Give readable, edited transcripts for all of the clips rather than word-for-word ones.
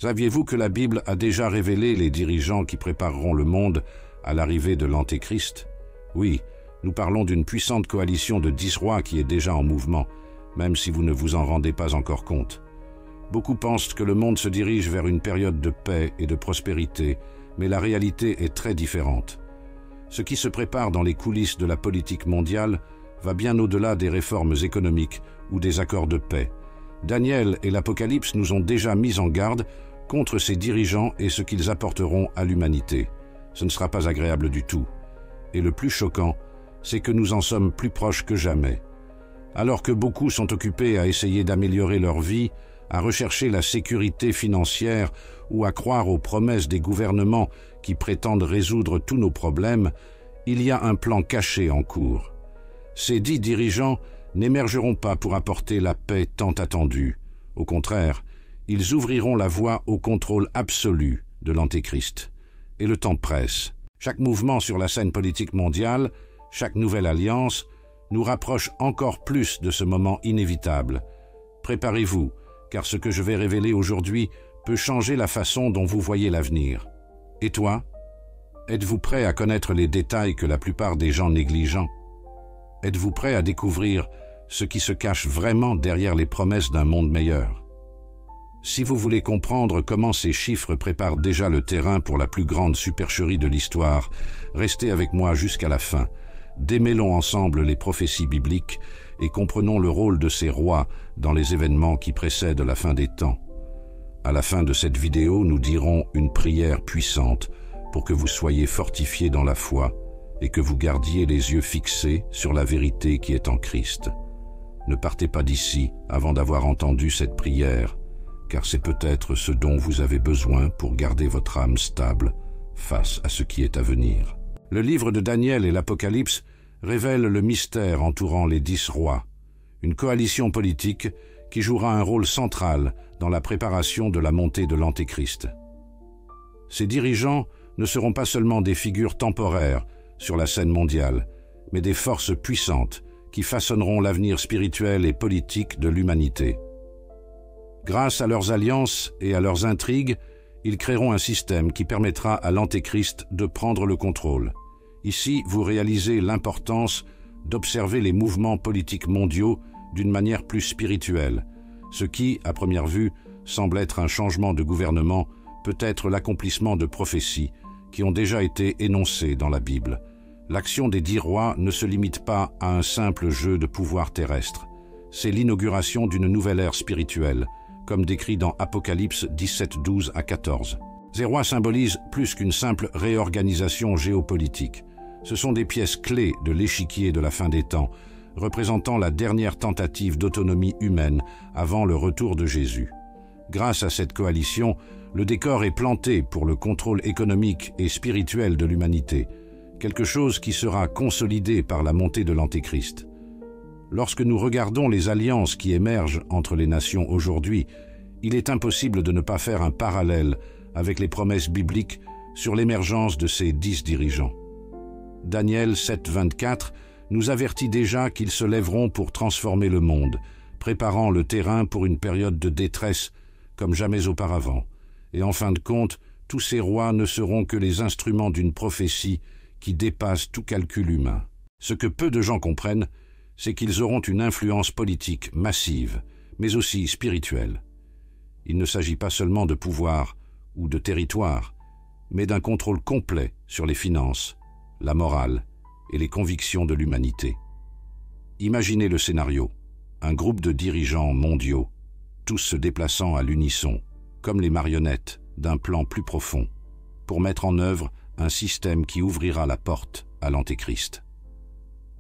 Saviez-vous que la Bible a déjà révélé les dirigeants qui prépareront le monde à l'arrivée de l'Antéchrist? Oui, nous parlons d'une puissante coalition de 10 rois qui est déjà en mouvement, même si vous ne vous en rendez pas encore compte. Beaucoup pensent que le monde se dirige vers une période de paix et de prospérité, mais la réalité est très différente. Ce qui se prépare dans les coulisses de la politique mondiale va bien au-delà des réformes économiques ou des accords de paix. Daniel et l'Apocalypse nous ont déjà mis en garde contre ces dirigeants et ce qu'ils apporteront à l'humanité. Ce ne sera pas agréable du tout. Et le plus choquant, c'est que nous en sommes plus proches que jamais. Alors que beaucoup sont occupés à essayer d'améliorer leur vie, à rechercher la sécurité financière ou à croire aux promesses des gouvernements qui prétendent résoudre tous nos problèmes, il y a un plan caché en cours. Ces 10 dirigeants n'émergeront pas pour apporter la paix tant attendue. Au contraire, ils ouvriront la voie au contrôle absolu de l'Antéchrist. Et le temps presse. Chaque mouvement sur la scène politique mondiale, chaque nouvelle alliance, nous rapproche encore plus de ce moment inévitable. Préparez-vous, car ce que je vais révéler aujourd'hui peut changer la façon dont vous voyez l'avenir. Et toi? Êtes-vous prêt à connaître les détails que la plupart des gens négligent? Êtes-vous prêt à découvrir ce qui se cache vraiment derrière les promesses d'un monde meilleur? Si vous voulez comprendre comment ces chiffres préparent déjà le terrain pour la plus grande supercherie de l'histoire, restez avec moi jusqu'à la fin. Démêlons ensemble les prophéties bibliques et comprenons le rôle de ces rois dans les événements qui précèdent la fin des temps. À la fin de cette vidéo, nous dirons une prière puissante pour que vous soyez fortifiés dans la foi et que vous gardiez les yeux fixés sur la vérité qui est en Christ. Ne partez pas d'ici avant d'avoir entendu cette prière, car c'est peut-être ce dont vous avez besoin pour garder votre âme stable face à ce qui est à venir. Le livre de Daniel et l'Apocalypse révèlent le mystère entourant les 10 rois, une coalition politique qui jouera un rôle central dans la préparation de la montée de l'Antéchrist. Ces dirigeants ne seront pas seulement des figures temporaires sur la scène mondiale, mais des forces puissantes qui façonneront l'avenir spirituel et politique de l'humanité. Grâce à leurs alliances et à leurs intrigues, ils créeront un système qui permettra à l'Antéchrist de prendre le contrôle. Ici, vous réalisez l'importance d'observer les mouvements politiques mondiaux d'une manière plus spirituelle. Ce qui, à première vue, semble être un changement de gouvernement, peut être l'accomplissement de prophéties qui ont déjà été énoncées dans la Bible. L'action des 10 rois ne se limite pas à un simple jeu de pouvoir terrestre. C'est l'inauguration d'une nouvelle ère spirituelle, comme décrit dans Apocalypse 17, 12 à 14. Ces rois symbolisent plus qu'une simple réorganisation géopolitique. Ce sont des pièces clés de l'échiquier de la fin des temps, représentant la dernière tentative d'autonomie humaine avant le retour de Jésus. Grâce à cette coalition, le décor est planté pour le contrôle économique et spirituel de l'humanité, quelque chose qui sera consolidé par la montée de l'Antéchrist. Lorsque nous regardons les alliances qui émergent entre les nations aujourd'hui, il est impossible de ne pas faire un parallèle avec les promesses bibliques sur l'émergence de ces 10 dirigeants. Daniel 7, 24 nous avertit déjà qu'ils se lèveront pour transformer le monde, préparant le terrain pour une période de détresse comme jamais auparavant. Et en fin de compte, tous ces rois ne seront que les instruments d'une prophétie qui dépasse tout calcul humain. Ce que peu de gens comprennent, c'est qu'ils auront une influence politique massive, mais aussi spirituelle. Il ne s'agit pas seulement de pouvoir ou de territoire, mais d'un contrôle complet sur les finances, la morale et les convictions de l'humanité. Imaginez le scénario, un groupe de dirigeants mondiaux, tous se déplaçant à l'unisson, comme les marionnettes d'un plan plus profond, pour mettre en œuvre un système qui ouvrira la porte à l'Antéchrist.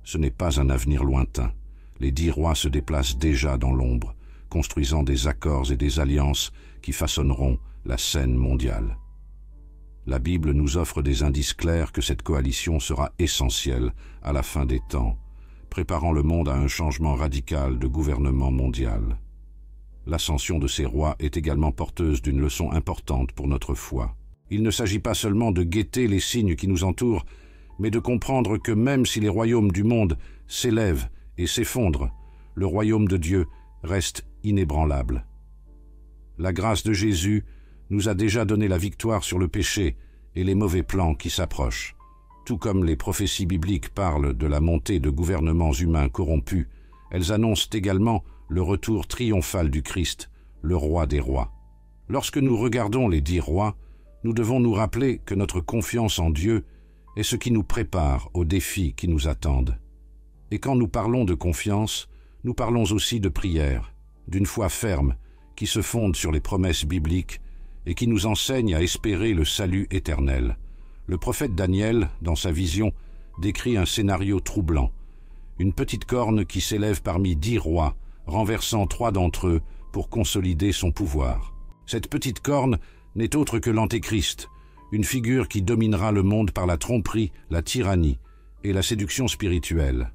Ce n'est pas un avenir lointain. Les 10 rois se déplacent déjà dans l'ombre, construisant des accords et des alliances qui façonneront la scène mondiale. La Bible nous offre des indices clairs que cette coalition sera essentielle à la fin des temps, préparant le monde à un changement radical de gouvernement mondial. L'ascension de ces rois est également porteuse d'une leçon importante pour notre foi. Il ne s'agit pas seulement de guetter les signes qui nous entourent, mais de comprendre que même si les royaumes du monde s'élèvent et s'effondrent, le royaume de Dieu reste inébranlable. La grâce de Jésus nous a déjà donné la victoire sur le péché et les mauvais plans qui s'approchent. Tout comme les prophéties bibliques parlent de la montée de gouvernements humains corrompus, elles annoncent également le retour triomphal du Christ, le roi des rois. Lorsque nous regardons les 10 rois, nous devons nous rappeler que notre confiance en Dieu est ce qui nous prépare aux défis qui nous attendent. Et quand nous parlons de confiance, nous parlons aussi de prière, d'une foi ferme qui se fonde sur les promesses bibliques et qui nous enseigne à espérer le salut éternel. Le prophète Daniel, dans sa vision, décrit un scénario troublant. Une petite corne qui s'élève parmi 10 rois, renversant 3 d'entre eux pour consolider son pouvoir. Cette petite corne n'est autre que l'Antéchrist, une figure qui dominera le monde par la tromperie, la tyrannie et la séduction spirituelle.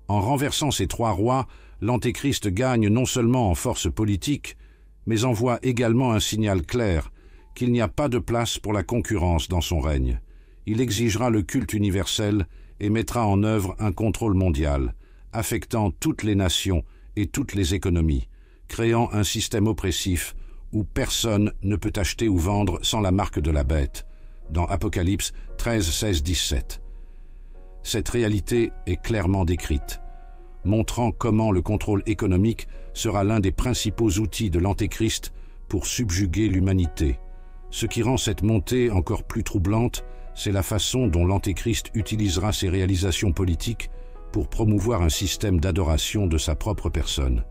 En renversant ces 3 rois, l'Antéchrist gagne non seulement en force politique, mais envoie également un signal clair qu'il n'y a pas de place pour la concurrence dans son règne. Il exigera le culte universel et mettra en œuvre un contrôle mondial, affectant toutes les nations et toutes les économies, créant un système oppressif où personne ne peut acheter ou vendre sans la marque de la bête, dans Apocalypse 13, 16, 17. Cette réalité est clairement décrite, montrant comment le contrôle économique sera l'un des principaux outils de l'Antéchrist pour subjuguer l'humanité. Ce qui rend cette montée encore plus troublante, c'est la façon dont l'Antéchrist utilisera ses réalisations politiques pour promouvoir un système d'adoration de sa propre personne.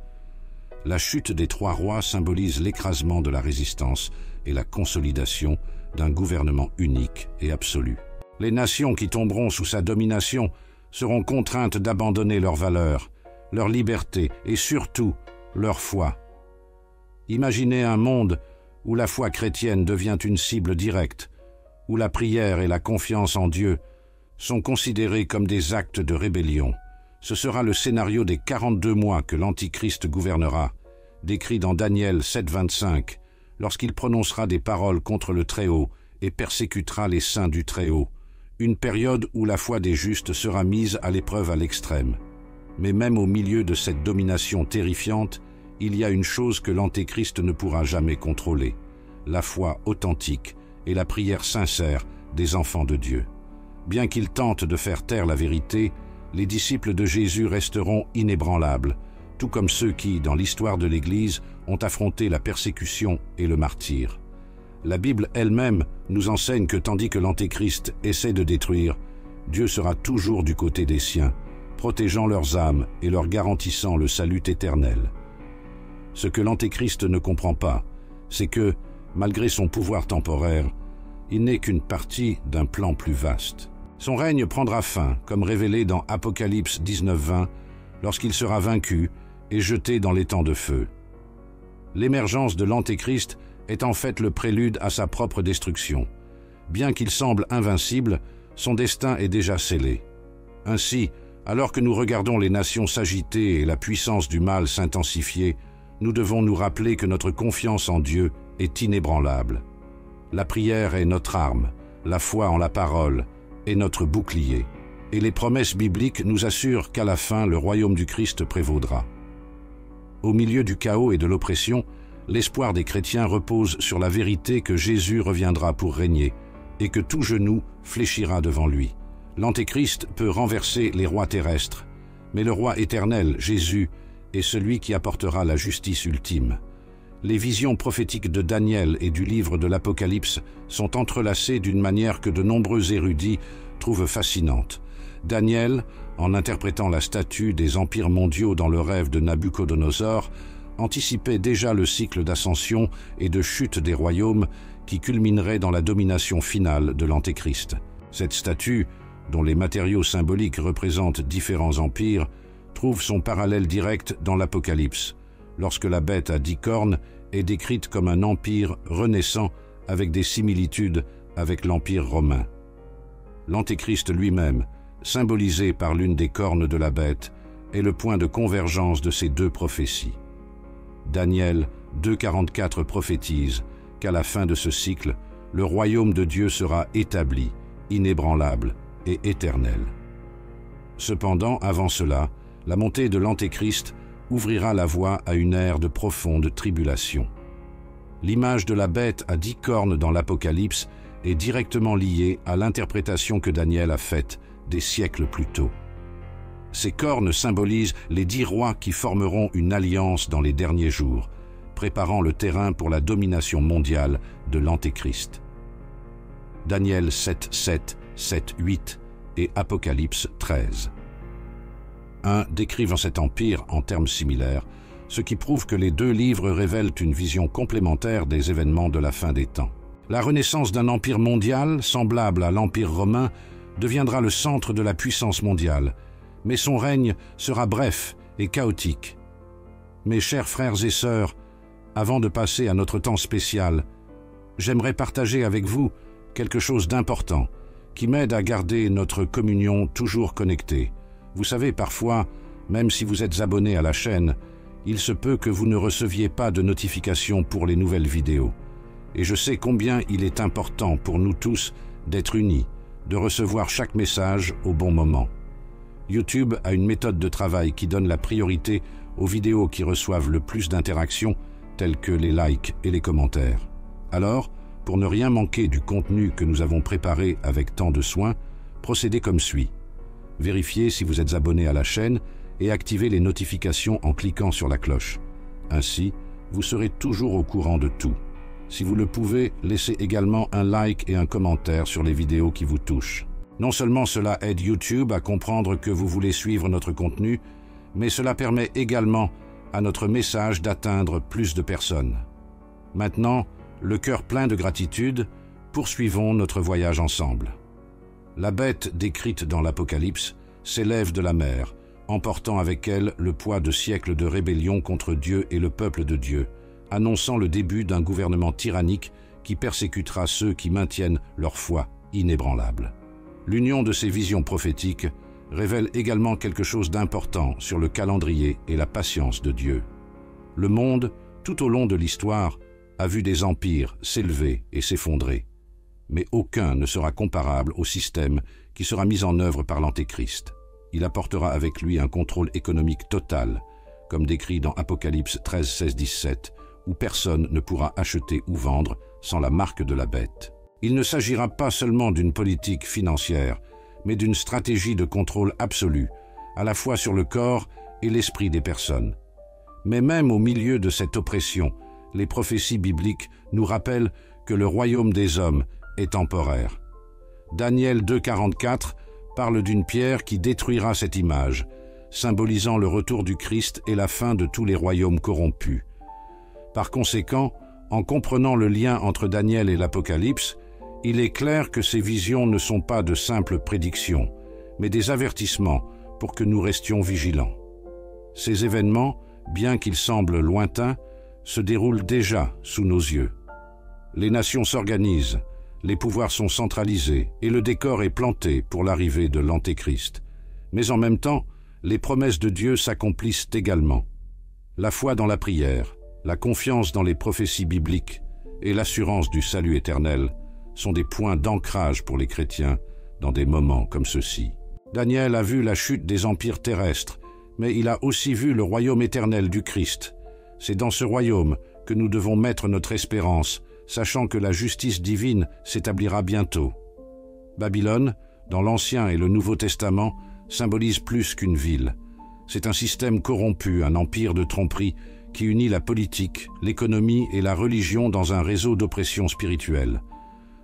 La chute des 3 rois symbolise l'écrasement de la résistance et la consolidation d'un gouvernement unique et absolu. Les nations qui tomberont sous sa domination seront contraintes d'abandonner leurs valeurs, leur liberté et surtout leur foi. Imaginez un monde où la foi chrétienne devient une cible directe, où la prière et la confiance en Dieu sont considérés comme des actes de rébellion. Ce sera le scénario des 42 mois que l'Antichrist gouvernera, décrit dans Daniel 7,25, lorsqu'il prononcera des paroles contre le Très-Haut et persécutera les saints du Très-Haut, une période où la foi des justes sera mise à l'épreuve à l'extrême. Mais même au milieu de cette domination terrifiante, il y a une chose que l'Antéchrist ne pourra jamais contrôler, la foi authentique et la prière sincère des enfants de Dieu. Bien qu'ils tentent de faire taire la vérité, les disciples de Jésus resteront inébranlables, tout comme ceux qui, dans l'histoire de l'Église, ont affronté la persécution et le martyre. La Bible elle-même nous enseigne que tandis que l'Antéchrist essaie de détruire, Dieu sera toujours du côté des siens, protégeant leurs âmes et leur garantissant le salut éternel. Ce que l'Antéchrist ne comprend pas, c'est que, malgré son pouvoir temporaire, il n'est qu'une partie d'un plan plus vaste. Son règne prendra fin, comme révélé dans Apocalypse 19:20, lorsqu'il sera vaincu et jeté dans l'étang de feu. L'émergence de l'Antéchrist est en fait le prélude à sa propre destruction. Bien qu'il semble invincible, son destin est déjà scellé. Ainsi, alors que nous regardons les nations s'agiter et la puissance du mal s'intensifier, nous devons nous rappeler que notre confiance en Dieu est inébranlable. La prière est notre arme, la foi en la parole est notre bouclier, et les promesses bibliques nous assurent qu'à la fin, le royaume du Christ prévaudra. Au milieu du chaos et de l'oppression, l'espoir des chrétiens repose sur la vérité que Jésus reviendra pour régner, et que tout genou fléchira devant lui. L'Antéchrist peut renverser les rois terrestres, mais le roi éternel, Jésus, est celui qui apportera la justice ultime. Les visions prophétiques de Daniel et du livre de l'Apocalypse sont entrelacées d'une manière que de nombreux érudits trouvent fascinante. Daniel, en interprétant la statue des empires mondiaux dans le rêve de Nabuchodonosor, anticipait déjà le cycle d'ascension et de chute des royaumes qui culminerait dans la domination finale de l'Antéchrist. Cette statue, dont les matériaux symboliques représentent différents empires, trouve son parallèle direct dans l'Apocalypse, lorsque la bête à 10 cornes est décrite comme un empire renaissant avec des similitudes avec l'Empire romain. L'Antéchrist lui-même, symbolisé par l'une des cornes de la bête, est le point de convergence de ces deux prophéties. Daniel 2,44 prophétise qu'à la fin de ce cycle, le royaume de Dieu sera établi, inébranlable et éternel. Cependant, avant cela, la montée de l'Antéchrist ouvrira la voie à une ère de profonde tribulation. L'image de la bête à 10 cornes dans l'Apocalypse est directement liée à l'interprétation que Daniel a faite des siècles plus tôt. Ces cornes symbolisent les 10 rois qui formeront une alliance dans les derniers jours, préparant le terrain pour la domination mondiale de l'Antéchrist. Daniel 7.7, 7.8 et Apocalypse 13. 1 décrivent cet empire en termes similaires, ce qui prouve que les deux livres révèlent une vision complémentaire des événements de la fin des temps. La renaissance d'un empire mondial, semblable à l'Empire romain, deviendra le centre de la puissance mondiale, mais son règne sera bref et chaotique. Mes chers frères et sœurs, avant de passer à notre temps spécial, j'aimerais partager avec vous quelque chose d'important qui m'aide à garder notre communion toujours connectée. Vous savez, parfois, même si vous êtes abonné à la chaîne, il se peut que vous ne receviez pas de notifications pour les nouvelles vidéos. Et je sais combien il est important pour nous tous d'être unis, de recevoir chaque message au bon moment. YouTube a une méthode de travail qui donne la priorité aux vidéos qui reçoivent le plus d'interactions, telles que les likes et les commentaires. Alors, pour ne rien manquer du contenu que nous avons préparé avec tant de soin, procédez comme suit. Vérifiez si vous êtes abonné à la chaîne et activez les notifications en cliquant sur la cloche. Ainsi, vous serez toujours au courant de tout. Si vous le pouvez, laissez également un like et un commentaire sur les vidéos qui vous touchent. Non seulement cela aide YouTube à comprendre que vous voulez suivre notre contenu, mais cela permet également à notre message d'atteindre plus de personnes. Maintenant, le cœur plein de gratitude, poursuivons notre voyage ensemble. La bête décrite dans l'Apocalypse s'élève de la mer, emportant avec elle le poids de siècles de rébellion contre Dieu et le peuple de Dieu, annonçant le début d'un gouvernement tyrannique qui persécutera ceux qui maintiennent leur foi inébranlable. L'union de ces visions prophétiques révèle également quelque chose d'important sur le calendrier et la patience de Dieu. Le monde, tout au long de l'histoire, a vu des empires s'élever et s'effondrer, mais aucun ne sera comparable au système qui sera mis en œuvre par l'Antéchrist. Il apportera avec lui un contrôle économique total, comme décrit dans Apocalypse 13, 16, 17, où personne ne pourra acheter ou vendre sans la marque de la bête. Il ne s'agira pas seulement d'une politique financière, mais d'une stratégie de contrôle absolu, à la fois sur le corps et l'esprit des personnes. Mais même au milieu de cette oppression, les prophéties bibliques nous rappellent que le royaume des hommes est temporaire. Daniel 2,44 parle d'une pierre qui détruira cette image, symbolisant le retour du Christ et la fin de tous les royaumes corrompus. Par conséquent, en comprenant le lien entre Daniel et l'Apocalypse, il est clair que ces visions ne sont pas de simples prédictions, mais des avertissements pour que nous restions vigilants. Ces événements, bien qu'ils semblent lointains, se déroulent déjà sous nos yeux. Les nations s'organisent, les pouvoirs sont centralisés et le décor est planté pour l'arrivée de l'Antéchrist. Mais en même temps, les promesses de Dieu s'accomplissent également. La foi dans la prière, la confiance dans les prophéties bibliques et l'assurance du salut éternel sont des points d'ancrage pour les chrétiens dans des moments comme ceux-ci. Daniel a vu la chute des empires terrestres, mais il a aussi vu le royaume éternel du Christ. C'est dans ce royaume que nous devons mettre notre espérance, sachant que la justice divine s'établira bientôt. Babylone, dans l'Ancien et le Nouveau Testament, symbolise plus qu'une ville. C'est un système corrompu, un empire de tromperie qui unit la politique, l'économie et la religion dans un réseau d'oppression spirituelle.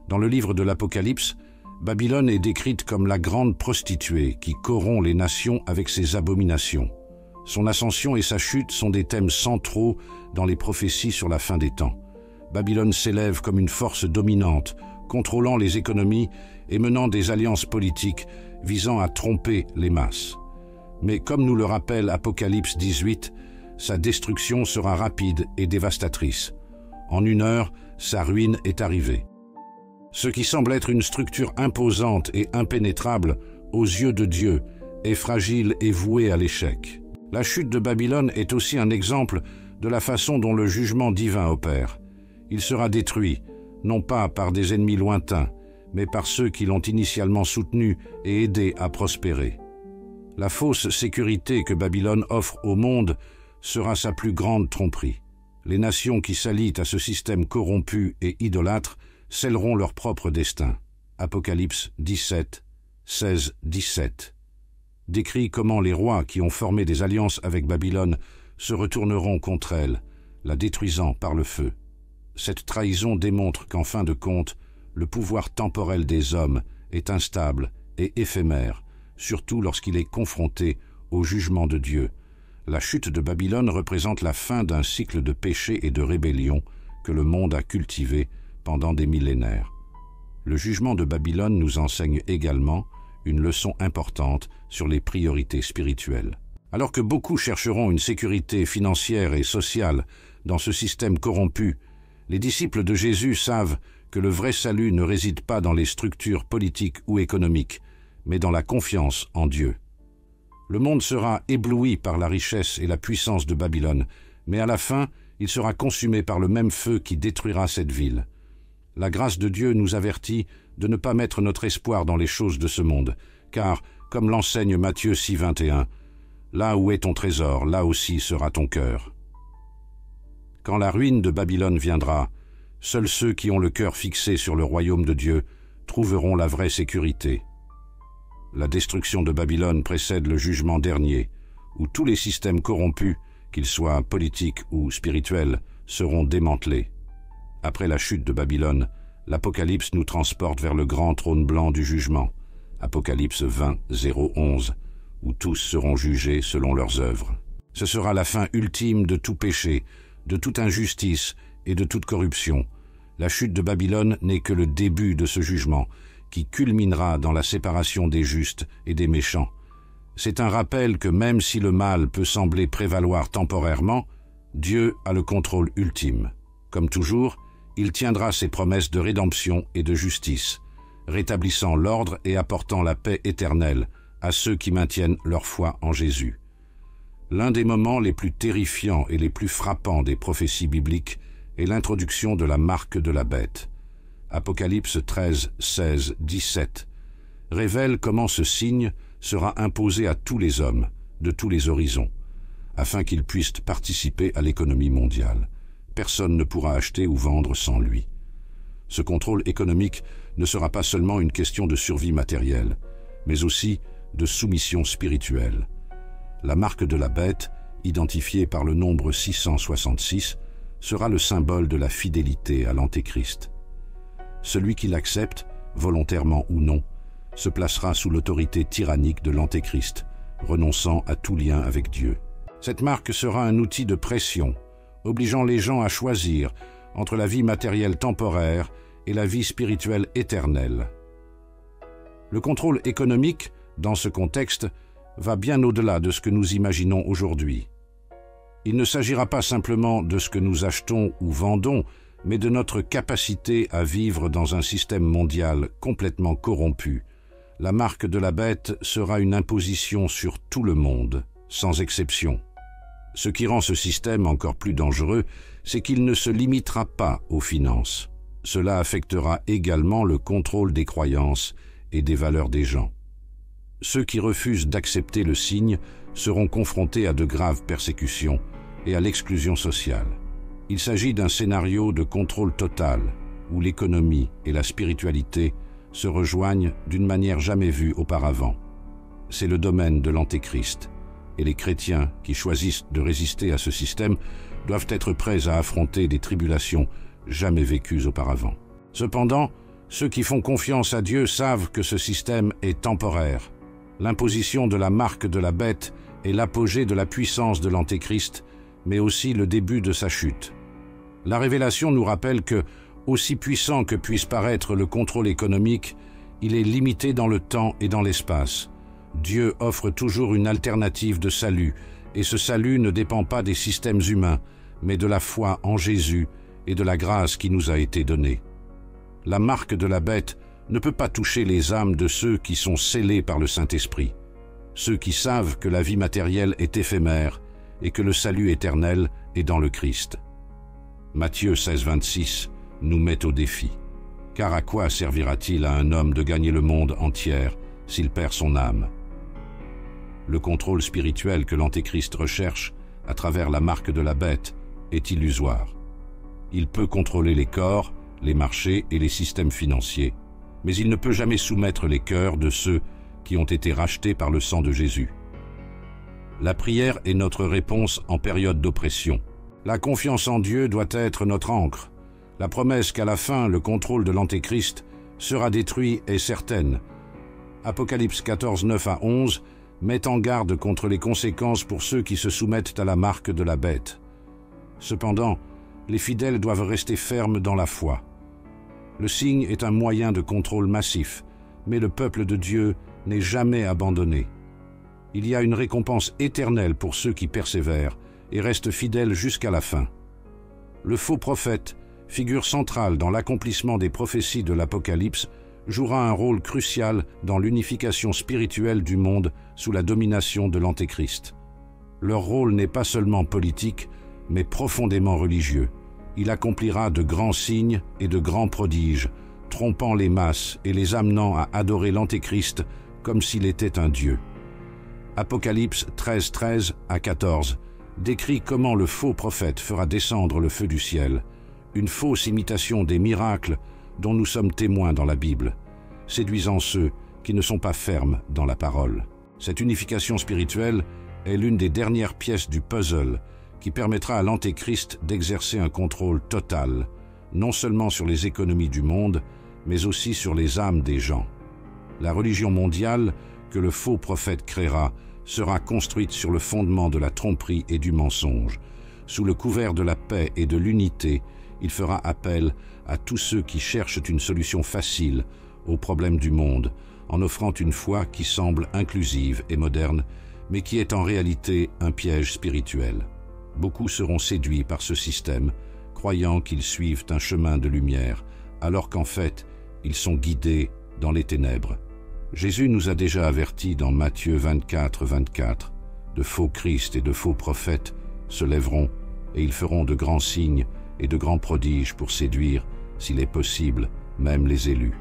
Dans le livre de l'Apocalypse, Babylone est décrite comme la grande prostituée qui corrompt les nations avec ses abominations. Son ascension et sa chute sont des thèmes centraux dans les prophéties sur la fin des temps. Babylone s'élève comme une force dominante, contrôlant les économies et menant des alliances politiques visant à tromper les masses. Mais comme nous le rappelle Apocalypse 18, sa destruction sera rapide et dévastatrice. En 1 heure, sa ruine est arrivée. Ce qui semble être une structure imposante et impénétrable aux yeux de Dieu est fragile et voué à l'échec. La chute de Babylone est aussi un exemple de la façon dont le jugement divin opère. Il sera détruit, non pas par des ennemis lointains, mais par ceux qui l'ont initialement soutenu et aidé à prospérer. La fausse sécurité que Babylone offre au monde sera sa plus grande tromperie. Les nations qui s'allient à ce système corrompu et idolâtre scelleront leur propre destin. Apocalypse 17, 16, 17. Décrit comment les rois qui ont formé des alliances avec Babylone se retourneront contre elle, la détruisant par le feu. Cette trahison démontre qu'en fin de compte, le pouvoir temporel des hommes est instable et éphémère, surtout lorsqu'il est confronté au jugement de Dieu. La chute de Babylone représente la fin d'un cycle de péché et de rébellion que le monde a cultivé pendant des millénaires. Le jugement de Babylone nous enseigne également une leçon importante sur les priorités spirituelles. Alors que beaucoup chercheront une sécurité financière et sociale dans ce système corrompu, les disciples de Jésus savent que le vrai salut ne réside pas dans les structures politiques ou économiques, mais dans la confiance en Dieu. Le monde sera ébloui par la richesse et la puissance de Babylone, mais à la fin, il sera consumé par le même feu qui détruira cette ville. La grâce de Dieu nous avertit de ne pas mettre notre espoir dans les choses de ce monde, car, comme l'enseigne Matthieu 6, 21, « Là où est ton trésor, là aussi sera ton cœur. » Quand la ruine de Babylone viendra, seuls ceux qui ont le cœur fixé sur le royaume de Dieu trouveront la vraie sécurité. La destruction de Babylone précède le jugement dernier, où tous les systèmes corrompus, qu'ils soient politiques ou spirituels, seront démantelés. Après la chute de Babylone, l'Apocalypse nous transporte vers le grand trône blanc du jugement, Apocalypse 20, 0, 11, où tous seront jugés selon leurs œuvres. Ce sera la fin ultime de tout péché, de toute injustice et de toute corruption. La chute de Babylone n'est que le début de ce jugement, qui culminera dans la séparation des justes et des méchants. C'est un rappel que même si le mal peut sembler prévaloir temporairement, Dieu a le contrôle ultime. Comme toujours, il tiendra ses promesses de rédemption et de justice, rétablissant l'ordre et apportant la paix éternelle à ceux qui maintiennent leur foi en Jésus. L'un des moments les plus terrifiants et les plus frappants des prophéties bibliques est l'introduction de la marque de la bête. Apocalypse 13, 16, 17 révèle comment ce signe sera imposé à tous les hommes, de tous les horizons, afin qu'ils puissent participer à l'économie mondiale. Personne ne pourra acheter ou vendre sans lui. Ce contrôle économique ne sera pas seulement une question de survie matérielle, mais aussi de soumission spirituelle. La marque de la bête, identifiée par le nombre 666, sera le symbole de la fidélité à l'Antéchrist. Celui qui l'accepte, volontairement ou non, se placera sous l'autorité tyrannique de l'Antéchrist, renonçant à tout lien avec Dieu. Cette marque sera un outil de pression, obligeant les gens à choisir entre la vie matérielle temporaire et la vie spirituelle éternelle. Le contrôle économique, dans ce contexte, va bien au-delà de ce que nous imaginons aujourd'hui. Il ne s'agira pas simplement de ce que nous achetons ou vendons, mais de notre capacité à vivre dans un système mondial complètement corrompu. La marque de la bête sera une imposition sur tout le monde, sans exception. Ce qui rend ce système encore plus dangereux, c'est qu'il ne se limitera pas aux finances. Cela affectera également le contrôle des croyances et des valeurs des gens. Ceux qui refusent d'accepter le signe seront confrontés à de graves persécutions et à l'exclusion sociale. Il s'agit d'un scénario de contrôle total, où l'économie et la spiritualité se rejoignent d'une manière jamais vue auparavant. C'est le domaine de l'Antéchrist, et les chrétiens qui choisissent de résister à ce système doivent être prêts à affronter des tribulations jamais vécues auparavant. Cependant, ceux qui font confiance à Dieu savent que ce système est temporaire. L'imposition de la marque de la bête est l'apogée de la puissance de l'Antéchrist, mais aussi le début de sa chute. La révélation nous rappelle que, aussi puissant que puisse paraître le contrôle économique, il est limité dans le temps et dans l'espace. Dieu offre toujours une alternative de salut, et ce salut ne dépend pas des systèmes humains, mais de la foi en Jésus et de la grâce qui nous a été donnée. La marque de la bête ne peut pas toucher les âmes de ceux qui sont scellés par le Saint-Esprit, ceux qui savent que la vie matérielle est éphémère et que le salut éternel est dans le Christ. Matthieu 16, 26 nous met au défi. Car à quoi servira-t-il à un homme de gagner le monde entier s'il perd son âme? Le contrôle spirituel que l'Antéchrist recherche, à travers la marque de la bête, est illusoire. Il peut contrôler les corps, les marchés et les systèmes financiers, mais il ne peut jamais soumettre les cœurs de ceux qui ont été rachetés par le sang de Jésus. La prière est notre réponse en période d'oppression. La confiance en Dieu doit être notre ancre. La promesse qu'à la fin, le contrôle de l'Antéchrist sera détruit est certaine. Apocalypse 14, 9 à 11 met en garde contre les conséquences pour ceux qui se soumettent à la marque de la bête. Cependant, les fidèles doivent rester fermes dans la foi. Le signe est un moyen de contrôle massif, mais le peuple de Dieu n'est jamais abandonné. Il y a une récompense éternelle pour ceux qui persévèrent et restent fidèles jusqu'à la fin. Le faux prophète, figure centrale dans l'accomplissement des prophéties de l'Apocalypse, jouera un rôle crucial dans l'unification spirituelle du monde sous la domination de l'Antéchrist. Leur rôle n'est pas seulement politique, mais profondément religieux. Il accomplira de grands signes et de grands prodiges, trompant les masses et les amenant à adorer l'Antéchrist comme s'il était un dieu. Apocalypse 13, 13 à 14 décrit comment le faux prophète fera descendre le feu du ciel, une fausse imitation des miracles dont nous sommes témoins dans la Bible, séduisant ceux qui ne sont pas fermes dans la parole. Cette unification spirituelle est l'une des dernières pièces du puzzle qui permettra à l'Antéchrist d'exercer un contrôle total, non seulement sur les économies du monde, mais aussi sur les âmes des gens. La religion mondiale que le faux prophète créera sera construite sur le fondement de la tromperie et du mensonge. Sous le couvert de la paix et de l'unité, il fera appel à tous ceux qui cherchent une solution facile aux problèmes du monde, en offrant une foi qui semble inclusive et moderne, mais qui est en réalité un piège spirituel. Beaucoup seront séduits par ce système, croyant qu'ils suivent un chemin de lumière, alors qu'en fait, ils sont guidés dans les ténèbres. Jésus nous a déjà avertis dans Matthieu 24, 24, « De faux Christ et de faux prophètes se lèveront, et ils feront de grands signes et de grands prodiges pour séduire, s'il est possible, même les élus. »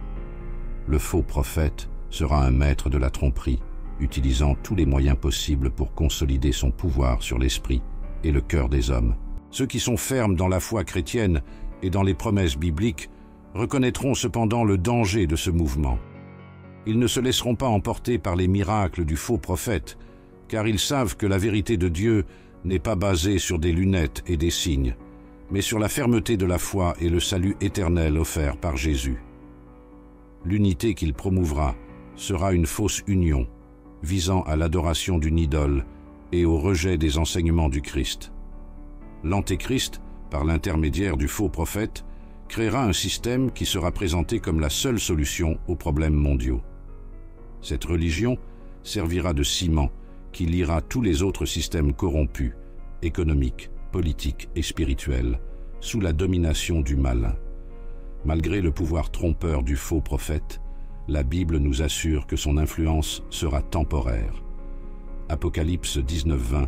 Le faux prophète sera un maître de la tromperie, utilisant tous les moyens possibles pour consolider son pouvoir sur l'esprit et le cœur des hommes. Ceux qui sont fermes dans la foi chrétienne et dans les promesses bibliques reconnaîtront cependant le danger de ce mouvement. Ils ne se laisseront pas emporter par les miracles du faux prophète, car ils savent que la vérité de Dieu n'est pas basée sur des lunettes et des signes, mais sur la fermeté de la foi et le salut éternel offert par Jésus. L'unité qu'il promouvra sera une fausse union, visant à l'adoration d'une idole et au rejet des enseignements du Christ. L'Antéchrist, par l'intermédiaire du faux prophète, créera un système qui sera présenté comme la seule solution aux problèmes mondiaux. Cette religion servira de ciment qui liera tous les autres systèmes corrompus, économiques, politiques et spirituels, sous la domination du malin. Malgré le pouvoir trompeur du faux prophète, la Bible nous assure que son influence sera temporaire. Apocalypse 19-20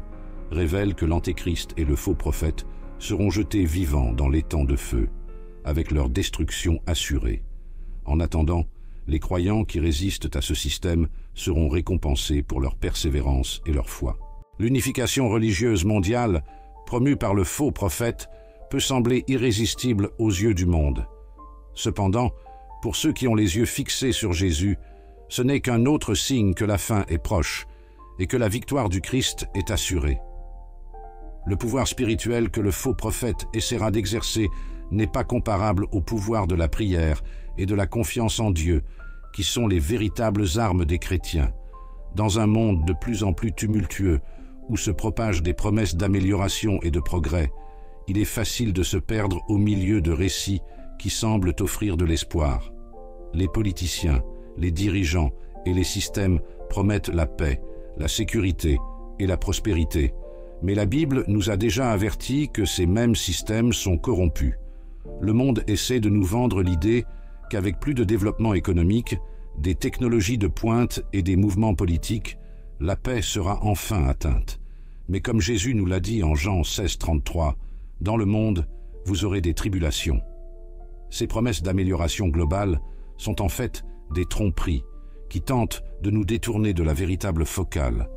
révèle que l'Antéchrist et le faux prophète seront jetés vivants dans l'étang de feu, avec leur destruction assurée. En attendant, les croyants qui résistent à ce système seront récompensés pour leur persévérance et leur foi. L'unification religieuse mondiale, promue par le faux prophète, peut sembler irrésistible aux yeux du monde. Cependant, pour ceux qui ont les yeux fixés sur Jésus, ce n'est qu'un autre signe que la fin est proche et que la victoire du Christ est assurée. Le pouvoir spirituel que le faux prophète essaiera d'exercer n'est pas comparable au pouvoir de la prière et de la confiance en Dieu, qui sont les véritables armes des chrétiens. Dans un monde de plus en plus tumultueux, où se propagent des promesses d'amélioration et de progrès, il est facile de se perdre au milieu de récits qui semblent offrir de l'espoir. Les politiciens, les dirigeants et les systèmes promettent la paix, la sécurité et la prospérité, mais la Bible nous a déjà averti que ces mêmes systèmes sont corrompus. Le monde essaie de nous vendre l'idée qu'avec plus de développement économique, des technologies de pointe et des mouvements politiques, la paix sera enfin atteinte. Mais comme Jésus nous l'a dit en Jean 16, 33, « Dans le monde, vous aurez des tribulations ». Ces promesses d'amélioration globale sont en fait des tromperies qui tentent de nous détourner de la véritable focale,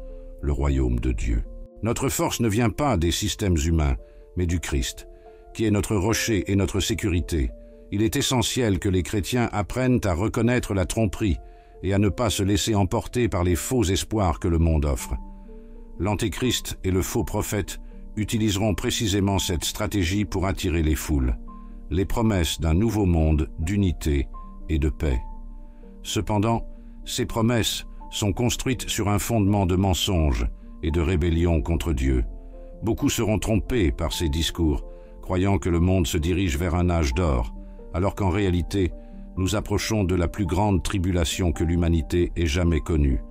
le royaume de Dieu. Notre force ne vient pas des systèmes humains, mais du Christ, qui est notre rocher et notre sécurité. Il est essentiel que les chrétiens apprennent à reconnaître la tromperie et à ne pas se laisser emporter par les faux espoirs que le monde offre. L'Antéchrist et le faux prophète utiliseront précisément cette stratégie pour attirer les foules, les promesses d'un nouveau monde d'unité et de paix. Cependant, ces promesses sont construites sur un fondement de mensonges et de rébellion contre Dieu. Beaucoup seront trompés par ces discours, croyant que le monde se dirige vers un âge d'or, alors qu'en réalité, nous approchons de la plus grande tribulation que l'humanité ait jamais connue.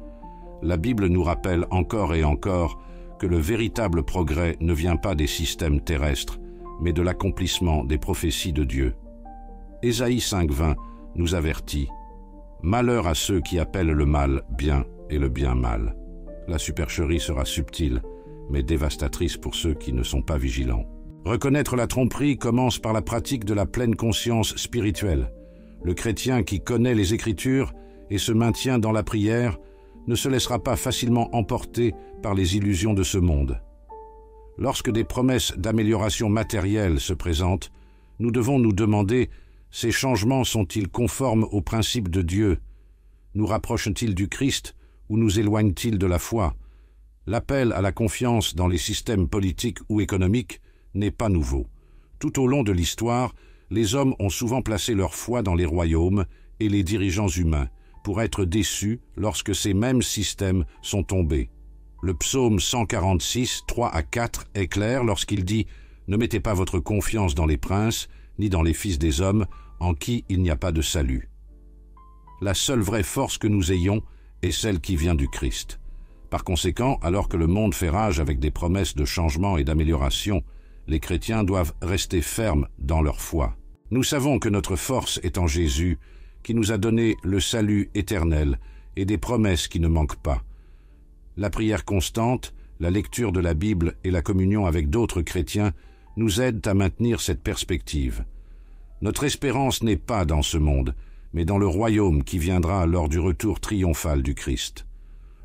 La Bible nous rappelle encore et encore que le véritable progrès ne vient pas des systèmes terrestres, mais de l'accomplissement des prophéties de Dieu. Ésaïe 5:20 nous avertit « Malheur à ceux qui appellent le mal bien et le bien mal. » La supercherie sera subtile, mais dévastatrice pour ceux qui ne sont pas vigilants. Reconnaître la tromperie commence par la pratique de la pleine conscience spirituelle. Le chrétien qui connaît les Écritures et se maintient dans la prière ne se laissera pas facilement emporter par les illusions de ce monde. Lorsque des promesses d'amélioration matérielle se présentent, nous devons nous demander: ces changements sont-ils conformes aux principes de Dieu? Nous rapprochent-ils du Christ ou nous éloignent-ils de la foi? L'appel à la confiance dans les systèmes politiques ou économiques n'est pas nouveau. Tout au long de l'histoire, les hommes ont souvent placé leur foi dans les royaumes et les dirigeants humains pour être déçus lorsque ces mêmes systèmes sont tombés. Le psaume 146, 3-4 est clair lorsqu'il dit « Ne mettez pas votre confiance dans les princes, ni dans les fils des hommes, en qui il n'y a pas de salut. » La seule vraie force que nous ayons est celle qui vient du Christ. Par conséquent, alors que le monde fait rage avec des promesses de changement et d'amélioration, les chrétiens doivent rester fermes dans leur foi. Nous savons que notre force est en Jésus, qui nous a donné le salut éternel et des promesses qui ne manquent pas. La prière constante, la lecture de la Bible et la communion avec d'autres chrétiens nous aident à maintenir cette perspective. Notre espérance n'est pas dans ce monde, mais dans le royaume qui viendra lors du retour triomphal du Christ.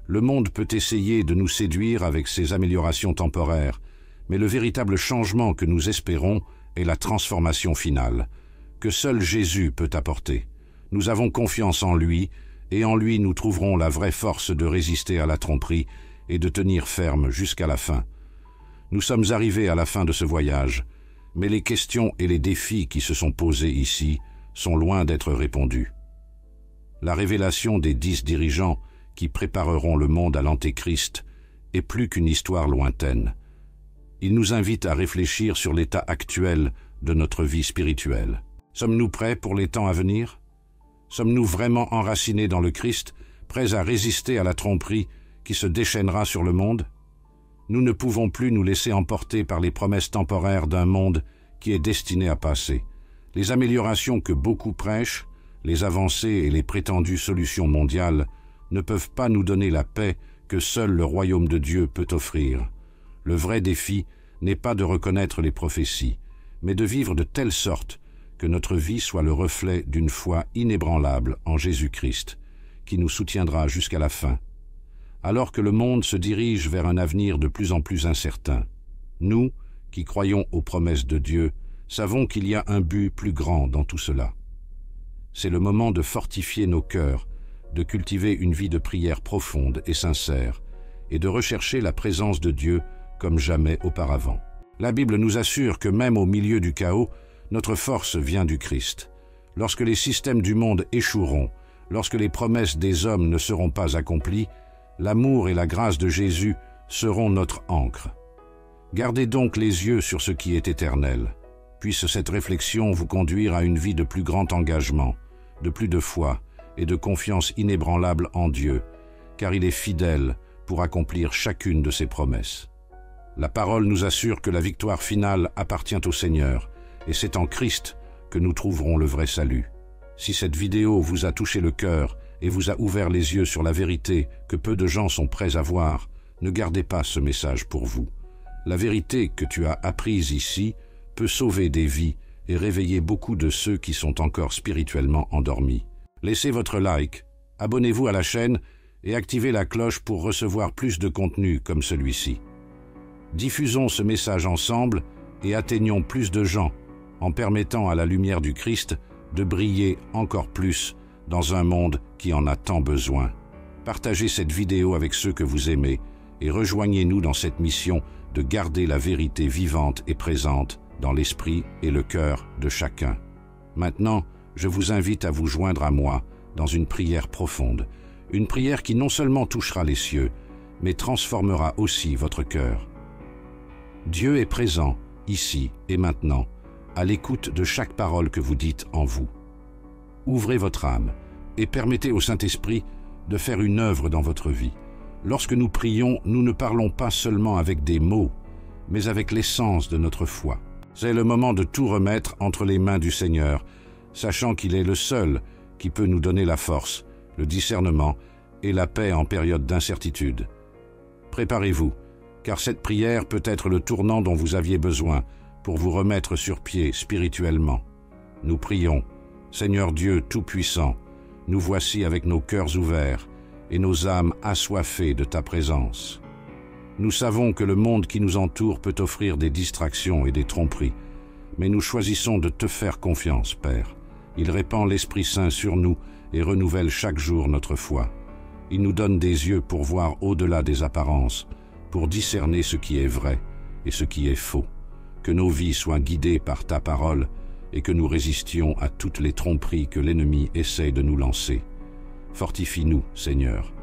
Le monde peut essayer de nous séduire avec ses améliorations temporaires, mais le véritable changement que nous espérons est la transformation finale, que seul Jésus peut apporter. Nous avons confiance en lui, et en lui nous trouverons la vraie force de résister à la tromperie et de tenir ferme jusqu'à la fin. Nous sommes arrivés à la fin de ce voyage, mais les questions et les défis qui se sont posés ici sont loin d'être répondus. La révélation des 10 dirigeants qui prépareront le monde à l'Antéchrist est plus qu'une histoire lointaine. Il nous invite à réfléchir sur l'état actuel de notre vie spirituelle. Sommes-nous prêts pour les temps à venir? Sommes-nous vraiment enracinés dans le Christ, prêts à résister à la tromperie qui se déchaînera sur le monde? Nous ne pouvons plus nous laisser emporter par les promesses temporaires d'un monde qui est destiné à passer. Les améliorations que beaucoup prêchent, les avancées et les prétendues solutions mondiales ne peuvent pas nous donner la paix que seul le royaume de Dieu peut offrir. Le vrai défi n'est pas de reconnaître les prophéties, mais de vivre de telle sorte que notre vie soit le reflet d'une foi inébranlable en Jésus-Christ, qui nous soutiendra jusqu'à la fin. Alors que le monde se dirige vers un avenir de plus en plus incertain, nous, qui croyons aux promesses de Dieu, savons qu'il y a un but plus grand dans tout cela. C'est le moment de fortifier nos cœurs, de cultiver une vie de prière profonde et sincère, et de rechercher la présence de Dieu comme jamais auparavant. La Bible nous assure que même au milieu du chaos, notre force vient du Christ. Lorsque les systèmes du monde échoueront, lorsque les promesses des hommes ne seront pas accomplies, l'amour et la grâce de Jésus seront notre ancre. Gardez donc les yeux sur ce qui est éternel. Puisse cette réflexion vous conduire à une vie de plus grand engagement, de plus de foi et de confiance inébranlable en Dieu, car il est fidèle pour accomplir chacune de ses promesses. La parole nous assure que la victoire finale appartient au Seigneur, et c'est en Christ que nous trouverons le vrai salut. Si cette vidéo vous a touché le cœur et vous a ouvert les yeux sur la vérité que peu de gens sont prêts à voir, ne gardez pas ce message pour vous. La vérité que tu as apprise ici peut sauver des vies et réveiller beaucoup de ceux qui sont encore spirituellement endormis. Laissez votre like, abonnez-vous à la chaîne et activez la cloche pour recevoir plus de contenu comme celui-ci. Diffusons ce message ensemble et atteignons plus de gens en permettant à la lumière du Christ de briller encore plus dans un monde qui en a tant besoin. Partagez cette vidéo avec ceux que vous aimez et rejoignez-nous dans cette mission de garder la vérité vivante et présente dans l'esprit et le cœur de chacun. Maintenant, je vous invite à vous joindre à moi dans une prière profonde, une prière qui non seulement touchera les cieux, mais transformera aussi votre cœur. Dieu est présent, ici et maintenant, à l'écoute de chaque parole que vous dites en vous. Ouvrez votre âme et permettez au Saint-Esprit de faire une œuvre dans votre vie. Lorsque nous prions, nous ne parlons pas seulement avec des mots, mais avec l'essence de notre foi. C'est le moment de tout remettre entre les mains du Seigneur, sachant qu'il est le seul qui peut nous donner la force, le discernement et la paix en période d'incertitude. Préparez-vous, car cette prière peut être le tournant dont vous aviez besoin pour vous remettre sur pied spirituellement. Nous prions, Seigneur Dieu Tout-Puissant, nous voici avec nos cœurs ouverts et nos âmes assoiffées de ta présence. Nous savons que le monde qui nous entoure peut offrir des distractions et des tromperies, mais nous choisissons de te faire confiance, Père. Il répand l'Esprit Saint sur nous et renouvelle chaque jour notre foi. Il nous donne des yeux pour voir au-delà des apparences, pour discerner ce qui est vrai et ce qui est faux. Que nos vies soient guidées par ta parole et que nous résistions à toutes les tromperies que l'ennemi essaie de nous lancer. Fortifie-nous, Seigneur,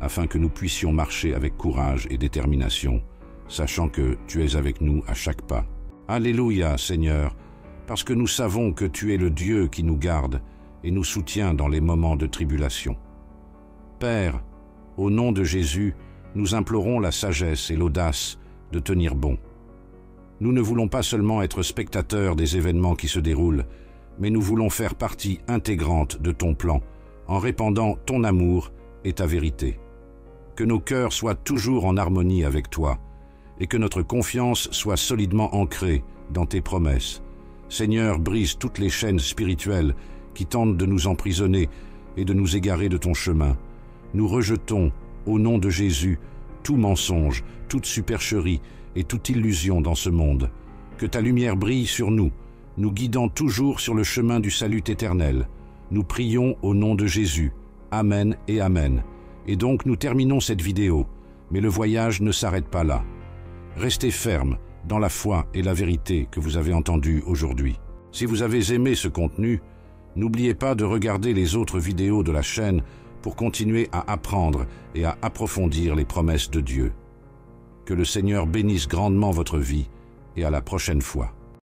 afin que nous puissions marcher avec courage et détermination, sachant que tu es avec nous à chaque pas. Alléluia, Seigneur, parce que nous savons que tu es le Dieu qui nous garde et nous soutient dans les moments de tribulation. Père, au nom de Jésus, nous implorons la sagesse et l'audace de tenir bon. Nous ne voulons pas seulement être spectateurs des événements qui se déroulent, mais nous voulons faire partie intégrante de ton plan, en répandant ton amour et ta vérité. Que nos cœurs soient toujours en harmonie avec toi, et que notre confiance soit solidement ancrée dans tes promesses. Seigneur, brise toutes les chaînes spirituelles qui tentent de nous emprisonner et de nous égarer de ton chemin. Nous rejetons, au nom de Jésus, tout mensonge, toute supercherie et toute illusion dans ce monde. Que ta lumière brille sur nous, nous guidant toujours sur le chemin du salut éternel. Nous prions au nom de Jésus. Amen et Amen. Et donc nous terminons cette vidéo, mais le voyage ne s'arrête pas là. Restez fermes dans la foi et la vérité que vous avez entendues aujourd'hui. Si vous avez aimé ce contenu, n'oubliez pas de regarder les autres vidéos de la chaîne pour continuer à apprendre et à approfondir les promesses de Dieu. Que le Seigneur bénisse grandement votre vie et à la prochaine fois.